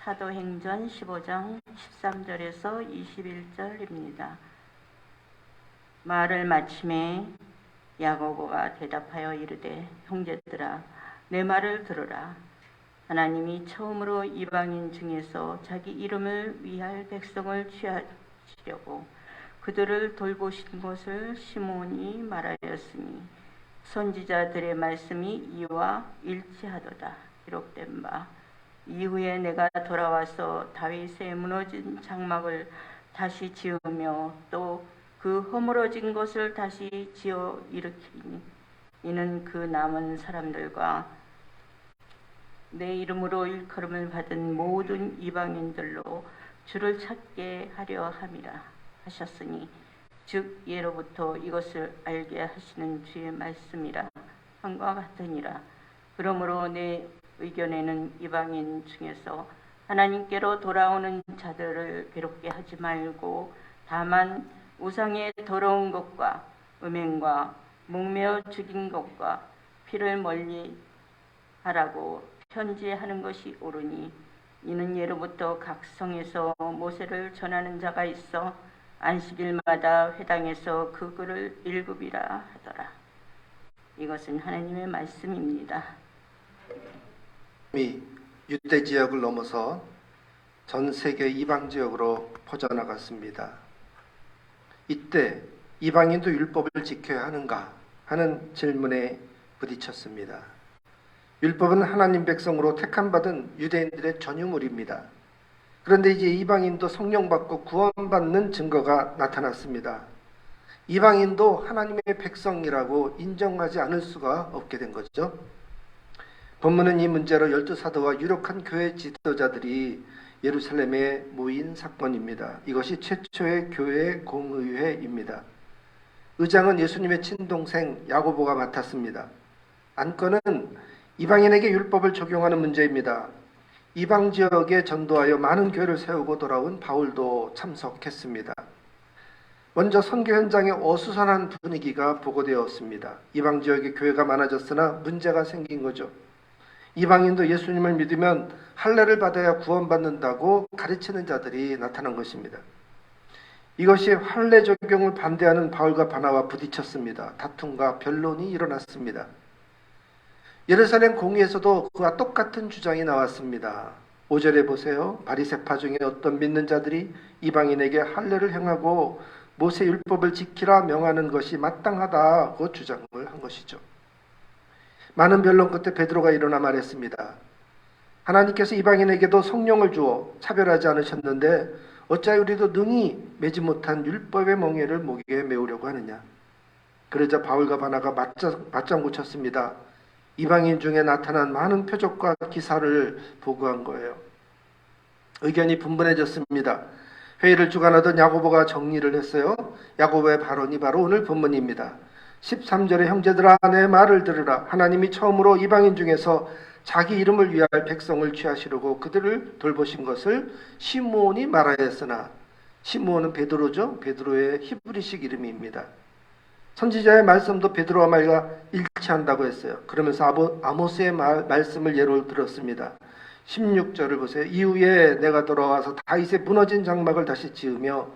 사도행전 15장 13절에서 21절입니다. 말을 마침에 야고보가 대답하여 이르되 형제들아 내 말을 들으라. 하나님이 처음으로 이방인 중에서 자기 이름을 위할 백성을 취하시려고 그들을 돌보신 것을 시몬이 말하였으니 선지자들의 말씀이 이와 일치하도다. 기록된 바 이후에 내가 돌아와서 다윗의 무너진 장막을 다시 지으며 또 그 허물어진 것을 다시 지어 일으키니 이는 그 남은 사람들과 내 이름으로 일컬음을 받은 모든 이방인들로 주를 찾게 하려 함이라 하셨으니 즉 예로부터 이것을 알게 하시는 주의 말씀이라 한과 같으니라. 그러므로 내 의견에는 이방인 중에서 하나님께로 돌아오는 자들을 괴롭게 하지 말고 다만 우상의 더러운 것과 음행과 목매어 죽인 것과 피를 멀리 하라고 편지하는 것이 옳으니 이는 예로부터 각 성에서 모세를 전하는 자가 있어 안식일마다 회당에서 그 글을 읽으리라 하더라. 이것은 하나님의 말씀입니다. 유대 지역을 넘어서 전 세계 이방 지역으로 퍼져나갔습니다. 이때 이방인도 율법을 지켜야 하는가 하는 질문에 부딪혔습니다. 율법은 하나님 백성으로 택함받은 유대인들의 전유물입니다. 그런데 이제 이방인도 성령받고 구원받는 증거가 나타났습니다. 이방인도 하나님의 백성이라고 인정하지 않을 수가 없게 된 거죠. 본문은 이 문제로 12사도와 유력한 교회 지도자들이 예루살렘에 모인 사건입니다. 이것이 최초의 교회 공의회입니다. 의장은 예수님의 친동생 야고보가 맡았습니다. 안건은 이방인에게 율법을 적용하는 문제입니다. 이방 지역에 전도하여 많은 교회를 세우고 돌아온 바울도 참석했습니다. 먼저 선교 현장에 어수선한 분위기가 보고되었습니다. 이방 지역에 교회가 많아졌으나 문제가 생긴 거죠. 이방인도 예수님을 믿으면 할례를 받아야 구원받는다고 가르치는 자들이 나타난 것입니다. 이것이 할례 적용을 반대하는 바울과 바나와 부딪혔습니다. 다툼과 변론이 일어났습니다. 예루살렘 공의에서도 그와 똑같은 주장이 나왔습니다. 5절에 보세요. 바리새파 중에 어떤 믿는 자들이 이방인에게 할례를 행하고 모세 율법을 지키라 명하는 것이 마땅하다고 주장을 한 것이죠. 많은 변론 끝에 베드로가 일어나 말했습니다. 하나님께서 이방인에게도 성령을 주어 차별하지 않으셨는데 어찌하여 우리도 능히 매지 못한 율법의 멍에를 목에 메우려고 하느냐. 그러자 바울과 바나가 맞장구 쳤습니다. 이방인 중에 나타난 많은 표적과 기사를 보고한 거예요. 의견이 분분해졌습니다. 회의를 주관하던 야고보가 정리를 했어요. 야고보의 발언이 바로 오늘 본문입니다. 13절에 형제들아 내 말을 들으라. 하나님이 처음으로 이방인 중에서 자기 이름을 위할 백성을 취하시려고 그들을 돌보신 것을 시므온이 말하였으나, 시므온은 베드로죠. 베드로의 히브리식 이름입니다. 선지자의 말씀도 베드로와 말과 일치한다고 했어요. 그러면서 아모스의 말씀을 예로 들었습니다. 16절을 보세요. 이후에 내가 돌아와서 다윗의 무너진 장막을 다시 지으며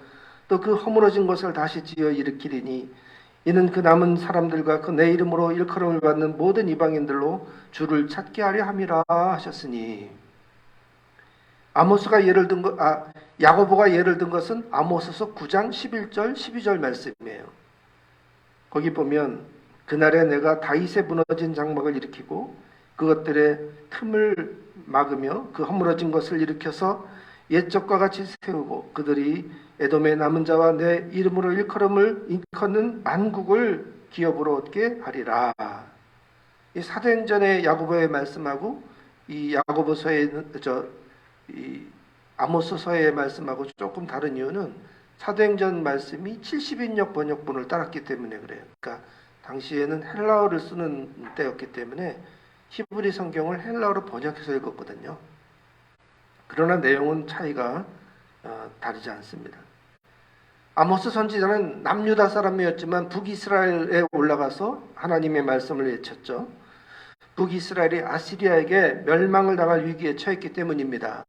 또 그 허물어진 것을 다시 지어 일으키리니 이는 그 남은 사람들과 그 내 이름으로 일컬음을 받는 모든 이방인들로 주를 찾게 하려 함이라 하셨으니, 야고보가 예를 든 것은 아모스서 9장 11절 12절 말씀이에요. 거기 보면 그날에 내가 다윗의 무너진 장막을 일으키고 그것들의 틈을 막으며 그 허물어진 것을 일으켜서 옛적과 같이 세우고 그들이 에돔의 남은 자와 내 이름으로 일컬음을 일컫는 만국을 기업으로 얻게 하리라. 이 사도행전의 야고보의 말씀하고 이 야고보서의 이 아모스서의 말씀하고 조금 다른 이유는 사도행전 말씀이 70인역 번역본을 따랐기 때문에 그래요. 그러니까 당시에는 헬라어를 쓰는 때였기 때문에 히브리 성경을 헬라어로 번역해서 읽었거든요. 그러나 내용은 차이가 다르지 않습니다. 아모스 선지자는 남유다 사람이었지만 북이스라엘에 올라가서 하나님의 말씀을 외쳤죠. 북이스라엘이 아시리아에게 멸망을 당할 위기에 처했기 때문입니다.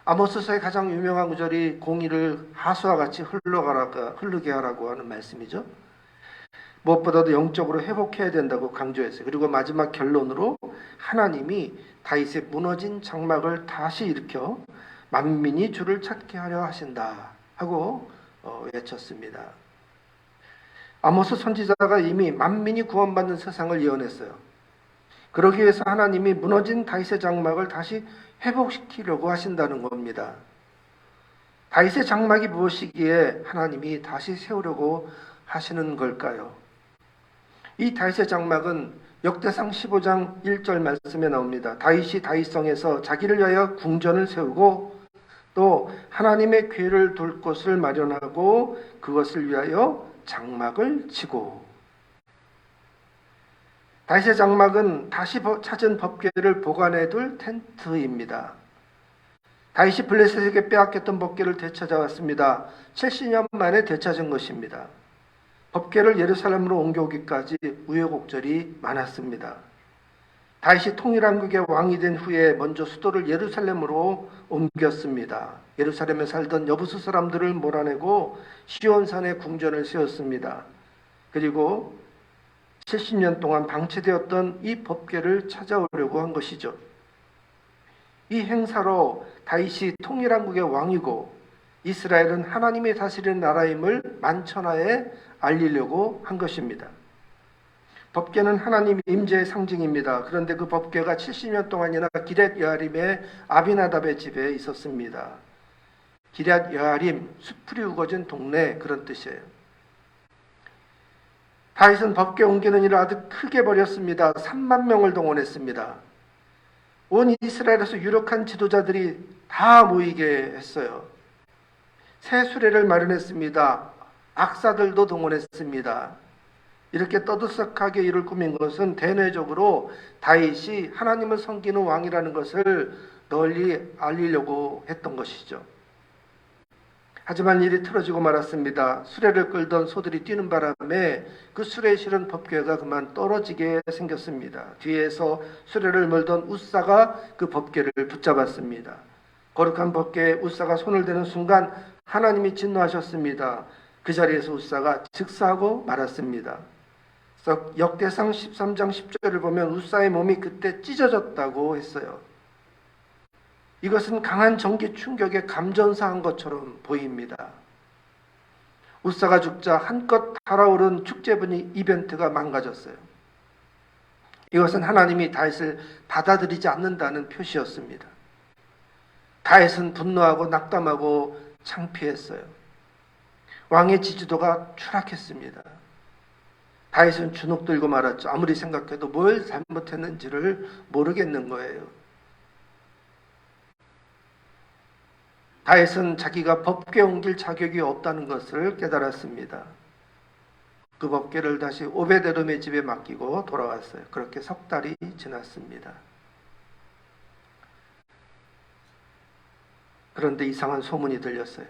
아모스서의 가장 유명한 구절이 공의를 하수와 같이 흐르게 하라고 하는 말씀이죠. 무엇보다도 영적으로 회복해야 된다고 강조했어요. 그리고 마지막 결론으로 하나님이 다윗의 무너진 장막을 다시 일으켜 만민이 주를 찾게 하려 하신다 하고 외쳤습니다. 아모스 선지자가 이미 만민이 구원받는 세상을 예언했어요. 그러기 위해서 하나님이 무너진 다윗의 장막을 다시 회복시키려고 하신다는 겁니다. 다윗의 장막이 무엇이기에 하나님이 다시 세우려고 하시는 걸까요? 이 다윗의 장막은 역대상 15장 1절 말씀에 나옵니다. 다윗이 다윗성에서 자기를 위하여 궁전을 세우고 또 하나님의 궤를 둘 곳을 마련하고 그것을 위하여 장막을 치고. 다윗의 장막은 다시 찾은 법궤를 보관해둘 텐트입니다. 다윗이 블레셋에게 빼앗겼던 법궤를 되찾아왔습니다. 70년 만에 되찾은 것입니다. 법궤를 예루살렘으로 옮겨오기까지 우여곡절이 많았습니다. 다윗이 통일왕국의 왕이 된 후에 먼저 수도를 예루살렘으로 옮겼습니다. 예루살렘에 살던 여부수 사람들을 몰아내고 시온산에 궁전을 세웠습니다. 그리고 70년 동안 방치되었던 이 법궤를 찾아오려고 한 것이죠. 이 행사로 다윗이 통일왕국의 왕이고 이스라엘은 하나님이 다스리는 나라임을 만천하에 알리려고 한 것입니다. 법궤는 하나님의 임재의 상징입니다. 그런데 그 법궤가 70년 동안이나 기럇 여아림의 아비나답의 집에 있었습니다. 기럇 여아림, 수풀이 우거진 동네, 그런 뜻이에요. 다윗은 법궤 옮기는 일을 아주 크게 벌였습니다. 3만 명을 동원했습니다. 온 이스라엘에서 유력한 지도자들이 다 모이게 했어요. 새 수레를 마련했습니다. 악사들도 동원했습니다. 이렇게 떠들썩하게 일을 꾸민 것은 대내적으로 다윗이 하나님을 섬기는 왕이라는 것을 널리 알리려고 했던 것이죠. 하지만 일이 틀어지고 말았습니다. 수레를 끌던 소들이 뛰는 바람에 그 수레에 실은 법궤가 그만 떨어지게 생겼습니다. 뒤에서 수레를 몰던 웃사가 그 법궤를 붙잡았습니다. 거룩한 법궤에 웃사가 손을 대는 순간 하나님이 진노하셨습니다. 그 자리에서 웃사가 즉사하고 말았습니다. 그래서 역대상 13장 10절을 보면 웃사의 몸이 그때 찢어졌다고 했어요. 이것은 강한 전기 충격에 감전사한 것처럼 보입니다. 웃사가 죽자 한껏 달아오른 축제 분위 이벤트가 망가졌어요. 이것은 하나님이 다윗을 받아들이지 않는다는 표시였습니다. 다윗은 분노하고 낙담하고 창피했어요. 왕의 지지도가 추락했습니다. 다윗은 주눅 들고 말았죠. 아무리 생각해도 뭘 잘못했는지를 모르겠는 거예요. 다윗은 자기가 법궤 옮길 자격이 없다는 것을 깨달았습니다. 그 법궤를 다시 오베데돔의 집에 맡기고 돌아왔어요. 그렇게 석 달이 지났습니다. 그런데 이상한 소문이 들렸어요.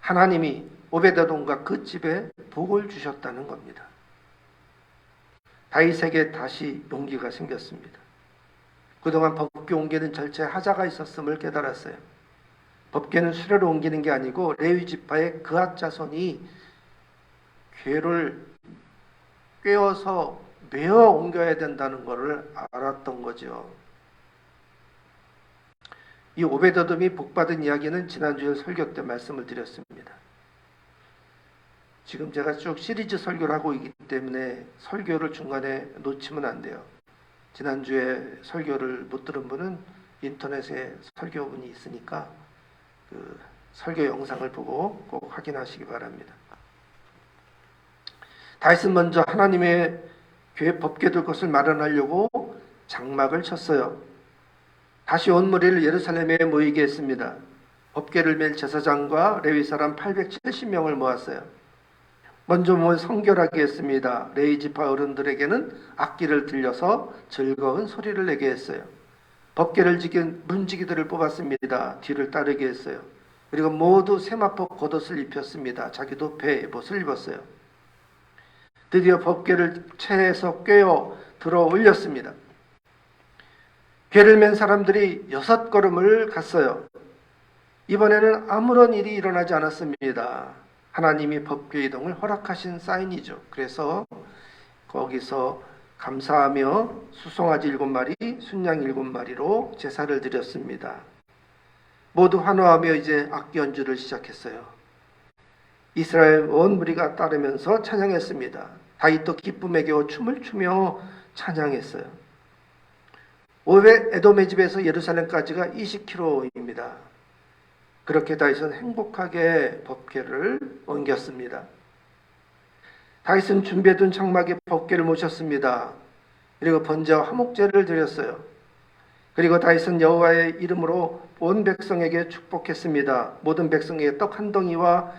하나님이 오베데돔과 그 집에 복을 주셨다는 겁니다. 다윗에게 다시 용기가 생겼습니다. 그동안 법궤 옮기는 절차에 하자가 있었음을 깨달았어요. 법궤는 수레로 옮기는 게 아니고 레위 지파의 그앗 자손이 궤를 꿰어서 메어 옮겨야 된다는 것을 알았던 거죠. 이 오베데돔이 복받은 이야기는 지난주에 설교 때 말씀을 드렸습니다. 지금 제가 쭉 시리즈 설교를 하고 있기 때문에 설교를 중간에 놓치면 안 돼요. 지난주에 설교를 못 들은 분은 인터넷에 설교분이 있으니까 그 설교 영상을 보고 꼭 확인하시기 바랍니다. 다윗은 먼저 하나님의 법궤 둘 것을 마련하려고 장막을 쳤어요. 다시 온 무리를 예루살렘에 모이게 했습니다. 법궤를 맬 제사장과 레위 사람 870명을 모았어요. 먼저 성결하게 했습니다. 레위 지파 어른들에게는 악기를 들려서 즐거운 소리를 내게 했어요. 법궤를 지킨 문지기들을 뽑았습니다. 뒤를 따르게 했어요. 그리고 모두 세마포 겉옷을 입혔습니다. 자기도 베옷을 입었어요. 드디어 법궤를 채에서 꿰어 들어 올렸습니다. 괴를 맨 사람들이 6걸음을 갔어요. 이번에는 아무런 일이 일어나지 않았습니다. 하나님이 법궤 이동을 허락하신 사인이죠. 그래서 거기서 감사하며 수송아지 7마리, 순양 7마리로 제사를 드렸습니다. 모두 환호하며 이제 악기 연주를 시작했어요. 이스라엘 온 무리가 따르면서 찬양했습니다. 다윗도 기쁨에 겨워 춤을 추며 찬양했어요. 오벳 에돔의 집에서 예루살렘까지가 20km입니다. 그렇게 다윗은 행복하게 법궤를 옮겼습니다. 다윗은 준비해둔 장막에 법궤를 모셨습니다. 그리고 번제와 화목제를 드렸어요. 그리고 다윗은 여호와의 이름으로 온 백성에게 축복했습니다. 모든 백성에게 떡 한 덩이와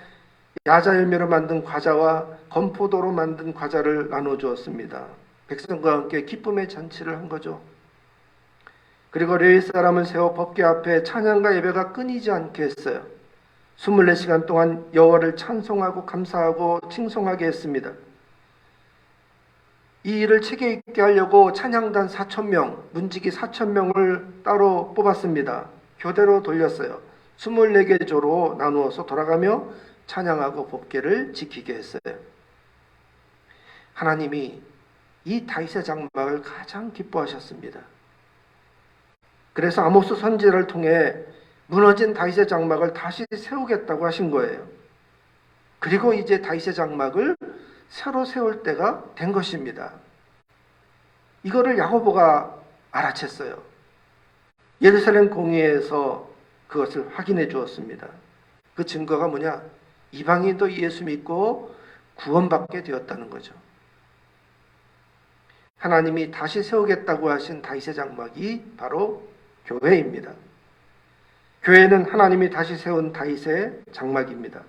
야자 열매로 만든 과자와 건포도로 만든 과자를 나눠주었습니다. 백성과 함께 기쁨의 잔치를 한 거죠. 그리고 레위 사람을 세워 법궤 앞에 찬양과 예배가 끊이지 않게 했어요. 24시간 동안 여호와를 찬송하고 감사하고 칭송하게 했습니다. 이 일을 체계 있게 하려고 찬양단 4,000명, 문지기 4,000명을 따로 뽑았습니다. 교대로 돌렸어요. 24개 조로 나누어서 돌아가며 찬양하고 법궤를 지키게 했어요. 하나님이 이 다윗의 장막을 가장 기뻐하셨습니다. 그래서 아모스 선지자를 통해 무너진 다윗의 장막을 다시 세우겠다고 하신 거예요. 그리고 이제 다윗의 장막을 새로 세울 때가 된 것입니다. 이거를 야고보가 알아챘어요. 예루살렘 공회에서 그것을 확인해 주었습니다. 그 증거가 뭐냐? 이방인도 예수 믿고 구원받게 되었다는 거죠. 하나님이 다시 세우겠다고 하신 다윗의 장막이 바로 교회입니다. 교회는 하나님이 다시 세운 다윗의 장막입니다.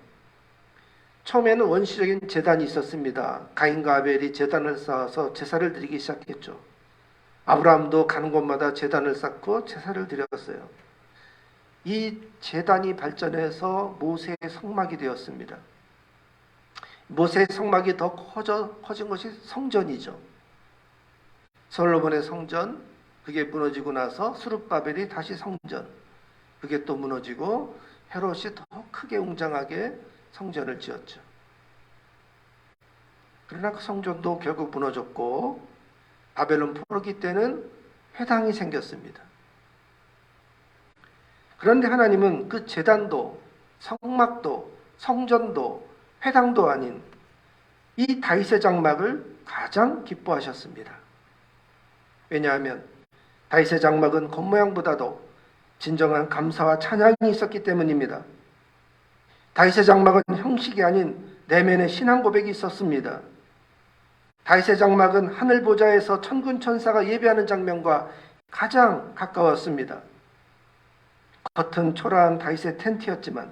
처음에는 원시적인 제단이 있었습니다. 가인과 아벨이 제단을 쌓아서 제사를 드리기 시작했죠. 아브라함도 가는 곳마다 제단을 쌓고 제사를 드렸어요. 이 제단이 발전해서 모세의 성막이 되었습니다. 모세의 성막이 더 커진 것이 성전이죠. 솔로몬의 성전, 그게 무너지고 나서 스룹바벨이 다시 성전, 그게 또 무너지고 헤롯이 더 크게 웅장하게 성전을 지었죠. 그러나 그 성전도 결국 무너졌고 바벨론 포로기 때는 회당이 생겼습니다. 그런데 하나님은 그 제단도 성막도 성전도 회당도 아닌 이 다윗의 장막을 가장 기뻐하셨습니다. 왜냐하면 다윗의 장막은 겉모양보다도 진정한 감사와 찬양이 있었기 때문입니다. 다윗의 장막은 형식이 아닌 내면의 신앙 고백이 있었습니다. 다윗의 장막은 하늘 보좌에서 천군 천사가 예배하는 장면과 가장 가까웠습니다. 겉은 초라한 다윗의 텐트였지만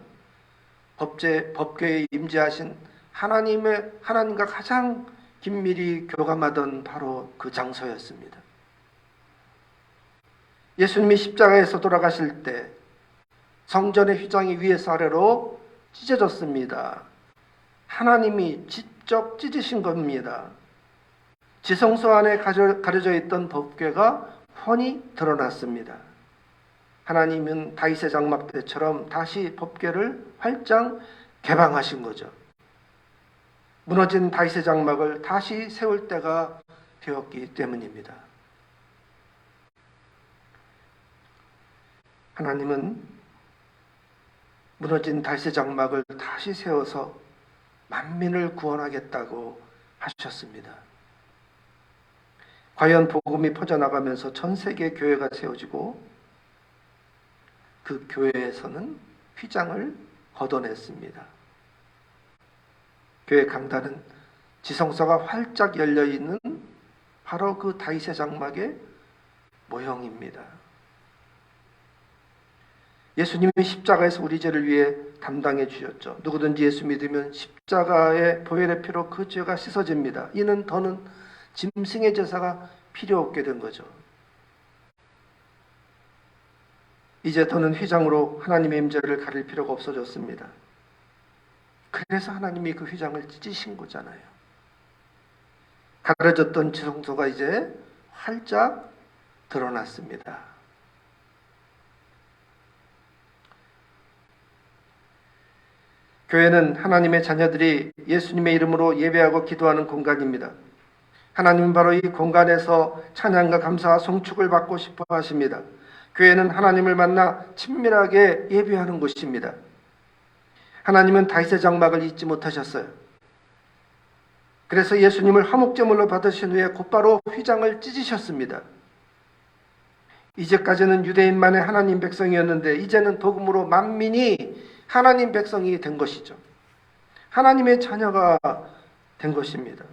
법궤에 임재하신 하나님과 가장 긴밀히 교감하던 바로 그 장소였습니다. 예수님이 십자가에서 돌아가실 때 성전의 휘장이 위에서 아래로 찢어졌습니다. 하나님이 직접 찢으신 겁니다. 지성소 안에 가려져 있던 법궤가 훤히 드러났습니다. 하나님은 다윗의 장막 때처럼 다시 법궤를 활짝 개방하신 거죠. 무너진 다윗의 장막을 다시 세울 때가 되었기 때문입니다. 하나님은 무너진 다윗의 장막을 다시 세워서 만민을 구원하겠다고 하셨습니다. 과연 복음이 퍼져나가면서 전 세계 교회가 세워지고 그 교회에서는 휘장을 걷어냈습니다. 교회 강단은 지성소가 활짝 열려있는 바로 그 다윗의 장막의 모형입니다. 예수님이 십자가에서 우리 죄를 위해 담당해 주셨죠. 누구든지 예수 믿으면 십자가의 보혈의 피로 그 죄가 씻어집니다. 이는 더는 짐승의 제사가 필요 없게 된 거죠. 이제 더는 휘장으로 하나님의 임재를 가릴 필요가 없어졌습니다. 그래서 하나님이 그 휘장을 찢으신 거잖아요. 가려졌던 지성소가 이제 활짝 드러났습니다. 교회는 하나님의 자녀들이 예수님의 이름으로 예배하고 기도하는 공간입니다. 하나님은 바로 이 공간에서 찬양과 감사와 송축을 받고 싶어 하십니다. 교회는 하나님을 만나 친밀하게 예배하는 곳입니다. 하나님은 다윗의 장막을 잊지 못하셨어요. 그래서 예수님을 화목제물로 받으신 후에 곧바로 휘장을 찢으셨습니다. 이제까지는 유대인만의 하나님 백성이었는데 이제는 복음으로 만민이 하나님 백성이 된 것이죠. 하나님의 자녀가 된 것입니다.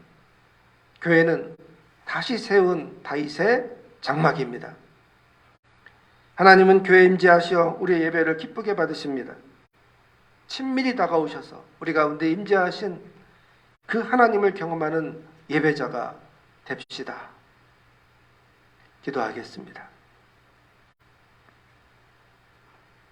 교회는 다시 세운 다윗의 장막입니다. 하나님은 교회에 임재하시어 우리의 예배를 기쁘게 받으십니다. 친밀히 다가오셔서 우리 가운데 임재하신 그 하나님을 경험하는 예배자가 됩시다. 기도하겠습니다.